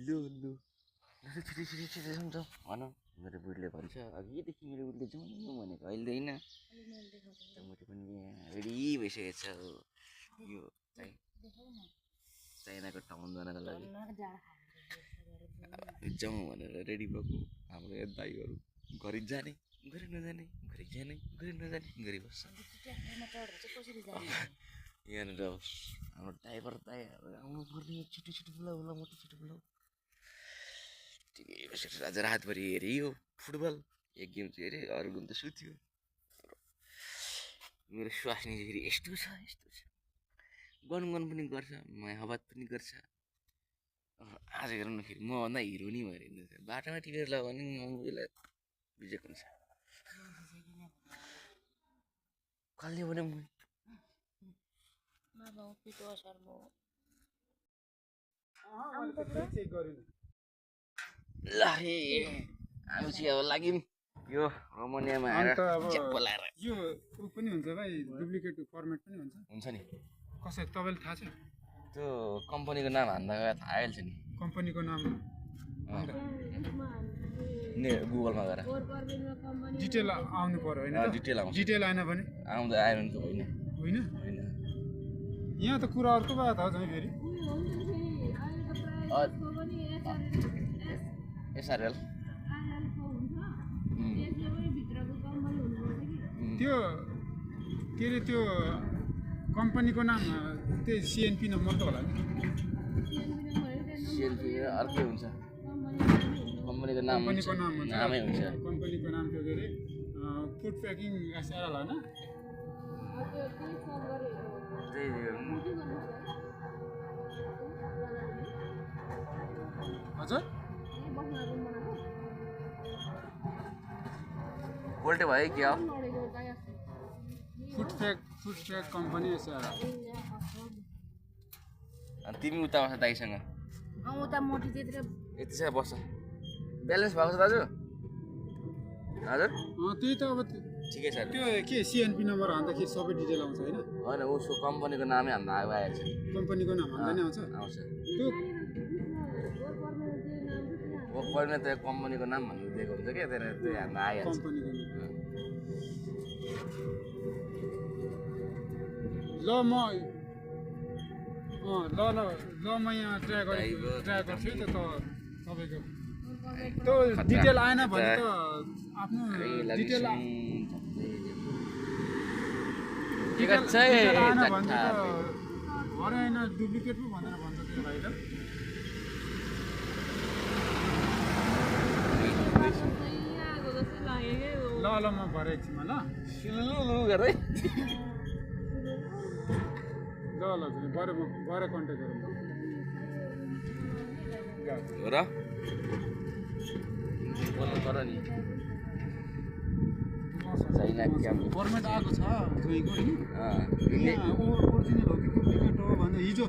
लु लु छिटो छिटो छिटो जाउँ भन मेरो बुढीले भन्छ अघिदेखि मेरो बुढीले जाउँ भनेको अहिले होइन मैले पनि रेडी भइसकेको छ यो चाइनाको टाउन जानका लागि जाउँ भनेर रेडी भएको हाम्रो यहाँ दाइहरू गरी जाने गरी नजाने गरी जाने गरी नजाने गरी बस्छ यहाँनिर हाम्रो ड्राइभर दाइहरू आउनु पर्ने छिटो छिटो बोलाऊ होला मोटो छिटो बोलाऊ टिभी बसेर आज रातभरि हेरेँ यो फुटबल एक गेम चाहिँ हेरेँ अरू गेम त सुत्यो मेरो स्वास्नी फेरि यस्तो छ गर्नु पनि गर्छ मायाहबत पनि गर्छ आज हेर्नु फेरि मभन्दा हिरो नि भएर हिँड्दैछ बाटोमा टिपेर लगायो भने उसलाई बिजेको हुन्छ कसले भने ल हे हामी चाहिँ अब लाग्यौँ यो रोमानियामा आएर बोलाएर यो पनि हुन्छ भाइ डुप्लिकेट फर्मेट पनि हुन्छ नि कसरी तपाईँलाई थाहा छ त्यो कम्पनीको नाम हान्दा थाहा आइहाल्छ नि कम्पनीको नाम गुगलमा गएर डिटेल आउनु पर्यो होइन डिटेल आउँछ डिटेल आएन भने आउँदा आयो भने त होइन होइन यहाँ त कुरा अर्को बात हो झन् फेरि एसआरएल त्यो के अरे त्यो कम्पनीको नाम त्यही सिएनपी नम्बर त होला नि सिएनपी अर्कै हुन्छ कम्पनीको नाम नामै हुन्छ कम्पनीको नाम त्यो के अरे फुड प्याकिङ एसआरएल होइन हजुर पोल्टे भयो क्या हो फुड प्याक कम्पनी एसआरएल अनि तिमी उता बस्छ दाइसँग यति साह्रो बस्छ ब्यालेन्स भएको छ दाजु हजुर त्यही त अब ठिकै छ त्यो के सिएनपी नम्बर हान्दाखेरि सबै डिटेल आउँछ होइन उसको कम्पनीको नामै हान्दा आइहाल्छ कम्पनीको नाम हान्दा नै आउँछ त्यो वर्क पर्ने त कम्पनीको नाम भनेर दिएको हुन्छ क्या त्यहाँनिर त्यो हान्दा आइहाल्छ कम्पनीको ल म यहाँ ट्राई गर्छु है त तपाईँको त्यो डिटेल आएन भने त आफ्नो डिटेल आएन भने त भरे होइन डुप्लिकेट पो भनेर भन्छ त्यो भाइ त ल म भरे एकछिनमा ल गरेँ ल भरे कन्ट्याक्ट गरौँ हो र बोल्नु पर्यो नि चाइना क्याम्प फर्मेट आएको छ जोइको होइन ओरिजिनल हो कि डुप्लिकेट हो भन्दा हिजो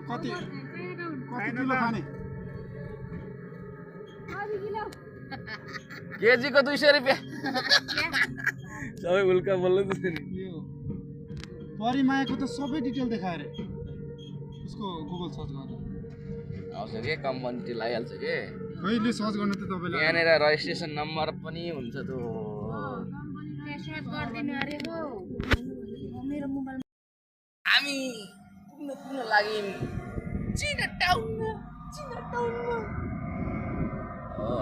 कति किलो खाने केजीको 200 रुपियाँ सबै उल्का बोल्नु त नि परिमायाको त सबै डिटेल देखाएर उसको गुगल सर्च गर्दा आउँछ के कम्पनी लगाइहाल्छ के कहिले सर्च गर्नु त तपाईँले यहाँनिर रजिस्ट्रेसन नम्बर पनि हुन्छ त्यो हामी पुग्न लाग्यौँ चिना टाउनमा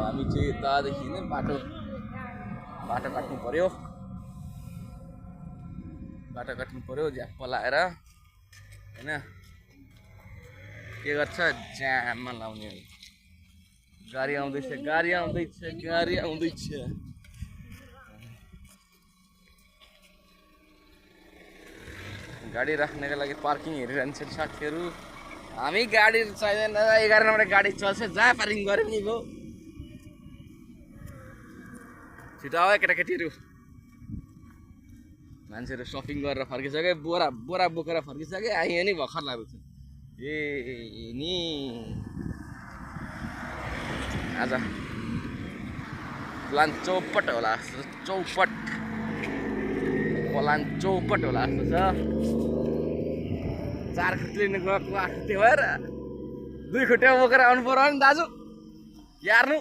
हामी चाहिँ यतादेखि नै बाटो काट्नु पर्यो झ्याप्प लाएर होइन के गर्छ जाममा लाउने गाडी आउँदैछ गाडी राख्नको लागि पार्किङ हेरिरहन्छ साथीहरू हामी गाडी चाहिँदैन 11 नम्बर गाडी चल्छ जहाँ पार्किङ गऱ्यो नि भयो छिटो आयो केटाकेटीहरू मान्छेहरू सपिङ गरेर फर्किसके बोरा बोकेर फर्किसके आइयो नि भर्खर लाग्दैछ नि आज प्लान चौपट होला जस्तो छ 4 खट्लिने गएको 8 त्यो भएर दुई खुट्टा बोकेर आउनु पर्यो नि दाजु यार्नु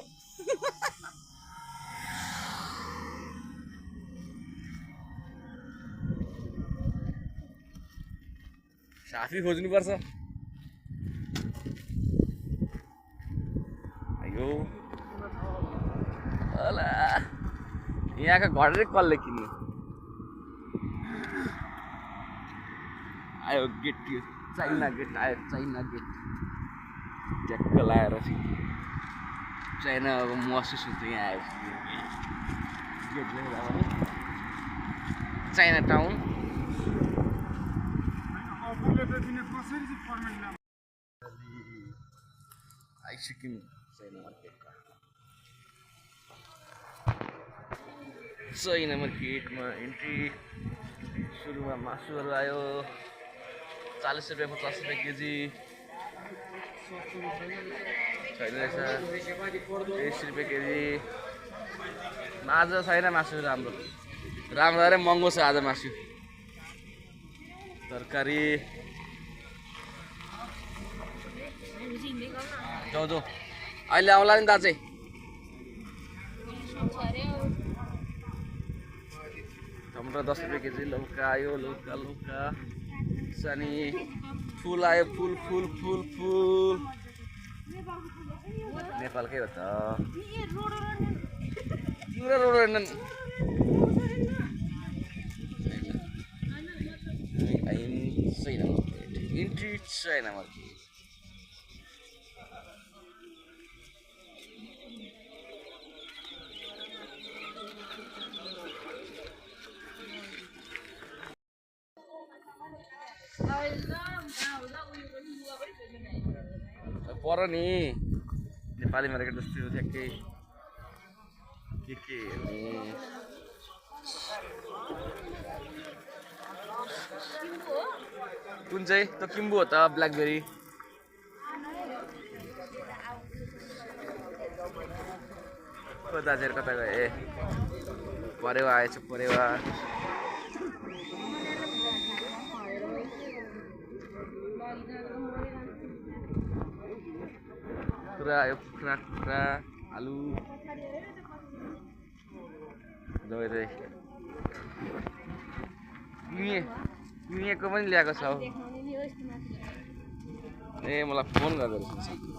साथी खोज्नुपर्छ अयो होला यहाँको घरै कसले किन्नु आयो गेट यो चाइना गेट आयो चाइना गेट ट्याक्क लाएर चाइनाको महसुस हुन्छ यहाँ आएपछि गेट लिएर चाइना टाउन आइसक्यौँ चाइना मार्केटमा चाइना मार्केटमा एन्ट्री सुरुमा मासुहरू आयो 40 रुपियाँ 50 रुपियाँ केजी छैन रहेछ 30 रुपियाँ केजी आज छैन मासु राम्रो अरे महँगो छ आज मासु तरकारी जाउँ जाउँ अहिले आउँला नि दाजु टमाटर 10 रुपियाँ केजी लौका आयो लौका लौका सानी फुल आयो फुल फुल फुल फुल नेपालकै हो त road China market. Into China market. पर नि नेपाली मार्केट जस्तो ठ्याक्कै के कुन चाहिँ त किम्बु हो त ब्ल्याकबेरी को दाजुहरु कता गए परेवा आएछ परेवा कुरा यो कुखुरा आलु दबाई को पनि ल्याएको छ ए मलाई फोन गर्दै रहेछ